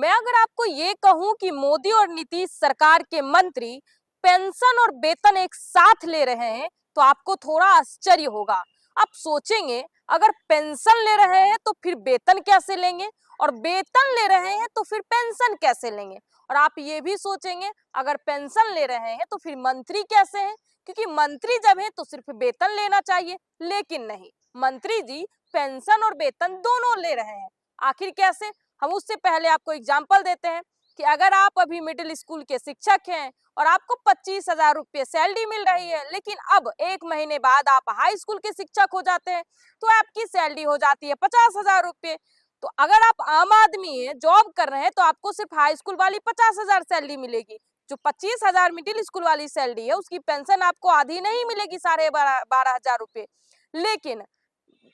मैं अगर आपको ये कहूं कि मोदी और नीतीश सरकार के मंत्री पेंशन और वेतन एक साथ ले रहे हैं तो आपको थोड़ा आश्चर्य होगा। आप सोचेंगे अगर पेंशन ले रहे हैं तो फिर वेतन कैसे लेंगे, और वेतन ले रहे हैं तो फिर पेंशन कैसे लेंगे। और आप ये भी सोचेंगे अगर पेंशन ले रहे हैं तो फिर मंत्री कैसे हैं, क्योंकि मंत्री जब है तो सिर्फ वेतन लेना चाहिए, लेकिन नहीं, मंत्री जी पेंशन और वेतन दोनों ले रहे हैं। आखिर कैसे? हम उससे पहले आपको एग्जाम्पल देते हैं कि अगर आप अभी मिडिल स्कूल के शिक्षक हैं और आपको 25,000 रुपये सैलरी मिल रही है, लेकिन अब 1 महीने बाद आप हाई स्कूल के शिक्षक हो जाते हैं तो आपकी सैलरी हो जाती है 50,000 रुपये। तो अगर आप आम आदमी है, जॉब कर रहे हैं, तो आपको सिर्फ हाई स्कूल वाली 50,000 सैलरी मिलेगी। जो 25,000 मिडिल स्कूल वाली सैलरी है उसकी पेंशन आपको आधी नहीं मिलेगी, 12,500 रुपये। लेकिन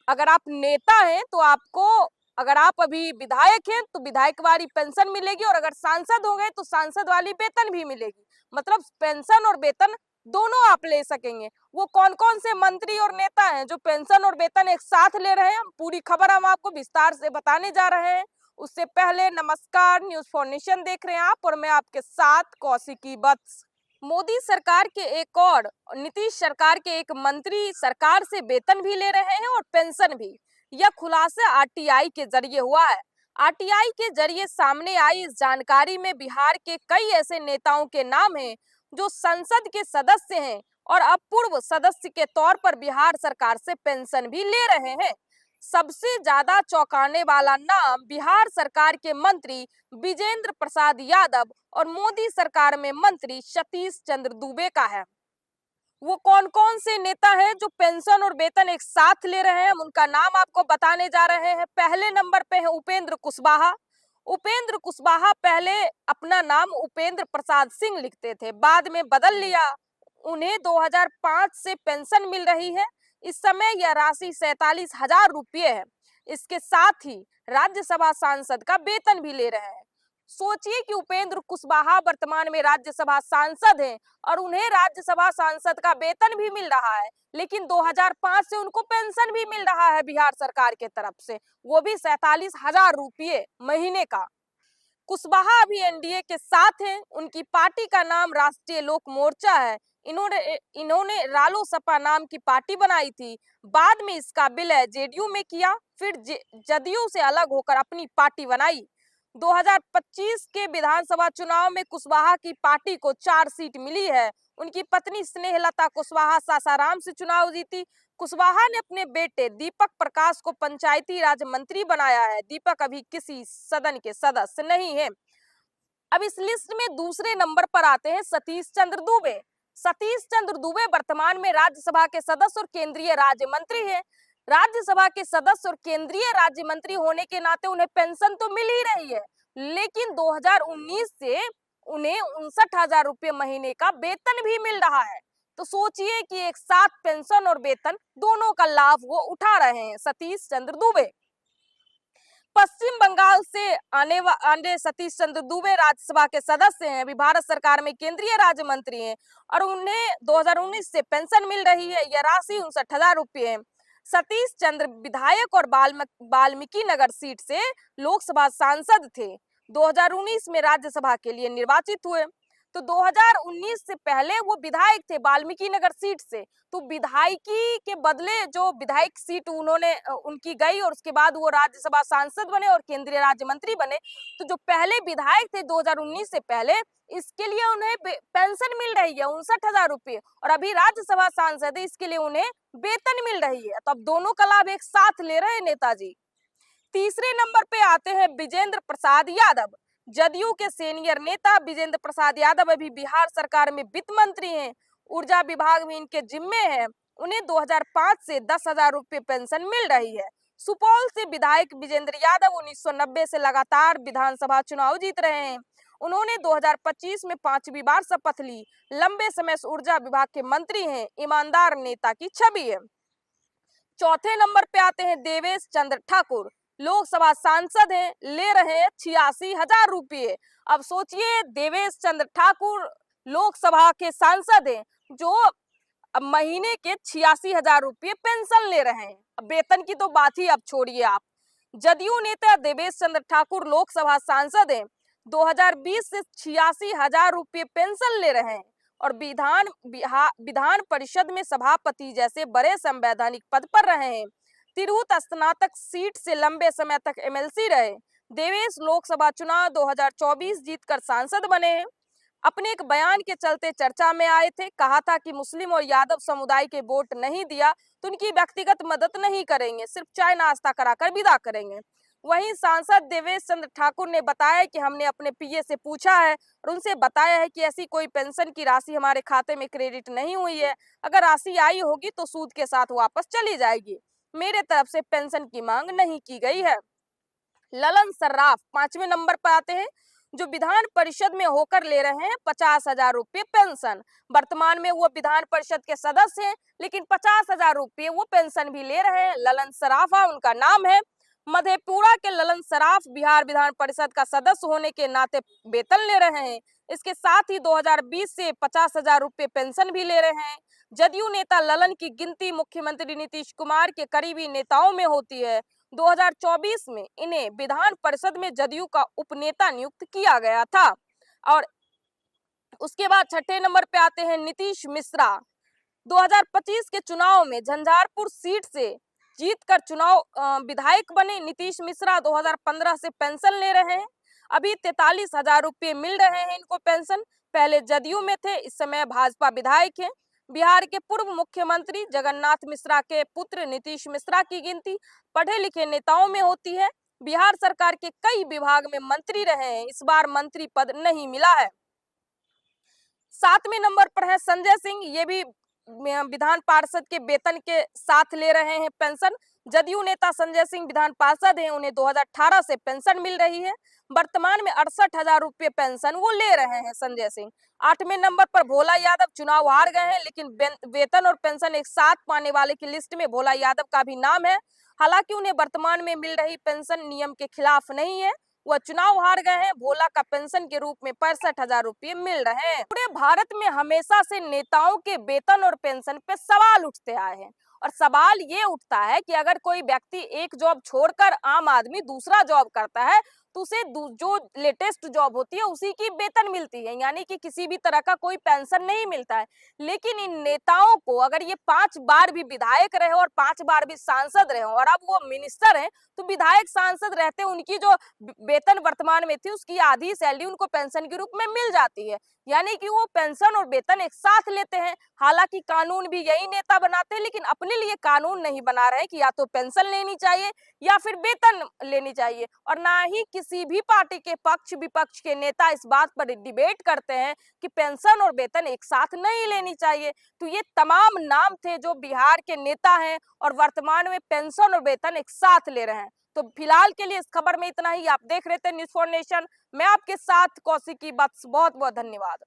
अगर आप नेता हैं तो आपको, अगर आप अभी विधायक हैं तो विधायक वाली पेंशन मिलेगी, और अगर सांसद हो गए तो सांसद वाली वेतन भी मिलेगी। मतलब पेंशन और वेतन दोनों आप ले सकेंगे। वो कौन कौन से मंत्री और नेता हैं जो पेंशन और वेतन एक साथ ले रहे हैं, पूरी खबर हम आपको विस्तार से बताने जा रहे हैं। उससे पहले नमस्कार, न्यूज फॉर नेशन देख रहे हैं आप, और मैं आपके साथ कौशिकी वत्स। मोदी सरकार के एक और नीतीश सरकार के एक मंत्री सरकार से वेतन भी ले रहे हैं और पेंशन भी। यह खुलासा आरटीआई के जरिए हुआ है। आरटीआई के जरिए सामने आई इस जानकारी में बिहार के कई ऐसे नेताओं के नाम हैं जो संसद के सदस्य हैं और अब पूर्व सदस्य के तौर पर बिहार सरकार से पेंशन भी ले रहे हैं। सबसे ज्यादा चौंकाने वाला नाम बिहार सरकार के मंत्री विजेंद्र प्रसाद यादव और मोदी सरकार में मंत्री सतीश चंद्र दूबे का है। वो कौन कौन से नेता हैं जो पेंशन और वेतन एक साथ ले रहे हैं, हम उनका नाम आपको बताने जा रहे हैं। पहले नंबर पे है उपेंद्र कुशवाहा। उपेंद्र कुशवाहा पहले अपना नाम उपेंद्र प्रसाद सिंह लिखते थे, बाद में बदल लिया। उन्हें 2005 से पेंशन मिल रही है। इस समय यह राशि 47,000 रुपये है। इसके साथ ही राज्यसभा सांसद का वेतन भी ले रहे हैं। सोचिए कि उपेंद्र कुशवाहा वर्तमान में राज्यसभा सांसद हैं और उन्हें राज्यसभा सांसद का वेतन भी मिल रहा है, लेकिन 2005 से उनको पेंशन भी मिल रहा है बिहार सरकार के तरफ से, वो भी 47,000 रुपये महीने का। कुशवाहा अभी एनडीए के साथ हैं। उनकी पार्टी का नाम राष्ट्रीय लोक मोर्चा है। इन्होंने रालोसपा नाम की पार्टी बनाई थी, बाद में इसका विलय जेडीयू में किया, फिर जदयू से अलग होकर अपनी पार्टी बनाई। 2025 के विधानसभा चुनाव में कुशवाहा की पार्टी को 4 सीट मिली है। उनकी पत्नी स्नेहलता कुशवाहा सासाराम से चुनाव जीती। कुशवाहा ने अपने बेटे दीपक प्रकाश को पंचायती राज मंत्री बनाया है। दीपक अभी किसी सदन के सदस्य नहीं है। अब इस लिस्ट में दूसरे नंबर पर आते हैं सतीश चंद्र दूबे। सतीश चंद्र दूबे वर्तमान में राज्यसभा के सदस्य और केंद्रीय राज्य मंत्री हैं। राज्यसभा के सदस्य और केंद्रीय राज्य मंत्री होने के नाते उन्हें पेंशन तो मिल ही रही है, लेकिन 2019 से उन्हें 59,000 रुपये महीने का वेतन भी मिल रहा है। तो सोचिए कि एक साथ पेंशन और वेतन दोनों का लाभ वो उठा रहे हैं सतीश चंद्र दूबे। पश्चिम बंगाल से आने सतीश चंद्र दूबे राज्यसभा के सदस्य हैं, अभी भारत सरकार में केंद्रीय राज्य मंत्री हैं और उन्हें 2019 से पेंशन मिल रही है। यह राशि 59,000 रुपये है। सतीश चंद्र विधायक और वाल्मीकि नगर सीट से लोकसभा सांसद थे। 2019 में राज्यसभा के लिए निर्वाचित हुए। तो 2019 से पहले वो विधायक थे वाल्मीकि नगर सीट से, तो विधायकी के बदले जो विधायक सीट उन्होंने उनकी गई और उसके बाद वो राज्यसभा सांसद बने और केंद्रीय राज्य मंत्री बने। तो जो पहले विधायक थे 2019 से पहले, इसके लिए उन्हें पेंशन मिल रही है 59,000 रुपये, और अभी राज्यसभा सांसद है, इसके लिए उन्हें वेतन मिल रही है। तो अब दोनों का लाभ एक साथ ले रहे हैं नेताजी। तीसरे नंबर पे आते हैं विजेंद्र प्रसाद यादव। जदयू के सीनियर नेता विजेंद्र प्रसाद यादव अभी बिहार सरकार में वित्त मंत्री हैं। ऊर्जा विभाग भी इनके जिम्मे है। उन्हें 2005 से 10,000 रुपये पेंशन मिल रही है। सुपौल से विधायक विजेंद्र यादव 1990 से लगातार विधानसभा चुनाव जीत रहे हैं। उन्होंने 2025 में 5वीं बार शपथ ली। लंबे समय से ऊर्जा विभाग के मंत्री हैं। ईमानदार नेता की छवि है। चौथे नंबर पे आते हैं देवेश चंद्र ठाकुर। लोकसभा सांसद हैं, ले रहे हैं 86,000 रुपये। अब सोचिए देवेश चंद्र ठाकुर लोकसभा के सांसद हैं जो अब महीने के 86,000 रुपये पेंशन ले रहे हैं। अब वेतन की तो बात ही अब छोड़िए आप। जदयू नेता देवेश चंद्र ठाकुर लोकसभा सांसद हैं। 2020 से 86,000 रुपये पेंशन ले रहे हैं और विधान परिषद में सभापति जैसे बड़े संवैधानिक पद पर रहे हैं। तिरहुत स्नातक सीट से लंबे समय तक एमएलसी रहे। देवेश लोकसभा चुनाव 2024 जीतकर सांसद बने हैं। अपने एक बयान के चलते चर्चा में आए थे। कहा था कि मुस्लिम और यादव समुदाय के वोट नहीं दिया तो उनकी व्यक्तिगत मदद नहीं करेंगे, सिर्फ चाय नाश्ता कराकर विदा करेंगे। वहीं सांसद देवेश चंद्र ठाकुर ने बताया कि हमने अपने पीए से पूछा है और उनसे बताया है कि ऐसी कोई पेंशन की राशि हमारे खाते में क्रेडिट नहीं हुई है। अगर राशि आई होगी तो सूद के साथ वापस चली जाएगी। मेरे तरफ से पेंशन की मांग नहीं की गई है। ललन सर्राफ 5वें नंबर पर आते हैं, जो विधान परिषद में होकर ले रहे हैं 50,000 रुपये पेंशन। वर्तमान में वो विधान परिषद के सदस्य हैं, लेकिन 50,000 रुपये वो पेंशन भी ले रहे हैं। ललन सराफा उनका नाम है। मधेपुरा के ललन सराफ बिहार विधान परिषद का सदस्य होने के नाते वेतन ले रहे हैं। इसके साथ ही 2020 से 50,000 रुपये पेंशन भी ले रहे हैं। जदयू नेता ललन की गिनती मुख्यमंत्री नीतीश कुमार के करीबी नेताओं में होती है। 2024 में इन्हें विधान परिषद में जदयू का उपनेता नियुक्त किया गया था। और उसके बाद छठे नंबर पे आते हैं नीतीश मिश्रा। 2025 के चुनाव में झंझारपुर सीट से जीतकर चुनाव विधायक बने। नीतीश मिश्रा 2015 से पेंशन ले रहे हैं। अभी 43,000 रुपये मिल रहे हैं इनको पेंशन। पहले जदयू में थे, इस समय भाजपा विधायक हैं। बिहार के पूर्व मुख्यमंत्री जगन्नाथ मिश्रा के पुत्र नीतीश मिश्रा की गिनती पढ़े लिखे नेताओं में होती है। बिहार सरकार के कई विभाग में मंत्री रहे हैं, इस बार मंत्री पद नहीं मिला है। 7वें नंबर पर है संजय सिंह। ये भी विधान पार्षद के वेतन के साथ ले रहे हैं पेंशन। जदयू नेता संजय सिंह विधान पार्षद हैं, उन्हें 2018 से पेंशन मिल रही है। वर्तमान में 68,000 रुपये पेंशन वो ले रहे हैं संजय सिंह। 8वें नंबर पर भोला यादव चुनाव हार गए हैं, लेकिन वेतन और पेंशन एक साथ पाने वाले की लिस्ट में भोला यादव का भी नाम है। हालांकि उन्हें वर्तमान में मिल रही पेंशन नियम के खिलाफ नहीं है, वह चुनाव हार गए हैं। भोला का पेंशन के रूप में 65,000 रुपये मिल रहे हैं। पूरे भारत में हमेशा से नेताओं के वेतन और पेंशन पे सवाल उठते आए हैं और सवाल ये उठता है कि अगर कोई व्यक्ति एक जॉब छोड़कर आम आदमी दूसरा जॉब करता है तो उसे जो लेटेस्ट जॉब होती है उसी की वेतन मिलती है, यानी कि किसी भी तरह का कोई पेंशन नहीं मिलता है। लेकिन इन नेताओं को अगर ये 5 बार भी विधायक रहे और 5 बार भी सांसद रहे और अब वो मिनिस्टर हैं, तो विधायक सांसद रहते उनकी जो वेतन वर्तमान में थी उसकी आधी सैलरी उनको पेंशन के रूप में मिल जाती है, यानी कि वो पेंशन और वेतन एक साथ लेते हैं। हालांकि कानून भी यही नेता बनाते हैं, लेकिन अपने लिए कानून नहीं बना रहे कि या तो पेंशन लेनी चाहिए या फिर वेतन लेनी चाहिए। और ना ही किसी भी पार्टी के पक्ष विपक्ष के नेता इस बात पर डिबेट करते हैं कि पेंशन और वेतन एक साथ नहीं लेनी चाहिए। तो ये तमाम नाम थे जो बिहार के नेता हैं और वर्तमान में पेंशन और वेतन एक साथ ले रहे हैं। तो फिलहाल के लिए इस खबर में इतना ही। आप देख रहे थे न्यूज़ फॉर नेशन। मैं आपके साथ कौशिकी बख्श। बहुत बहुत धन्यवाद।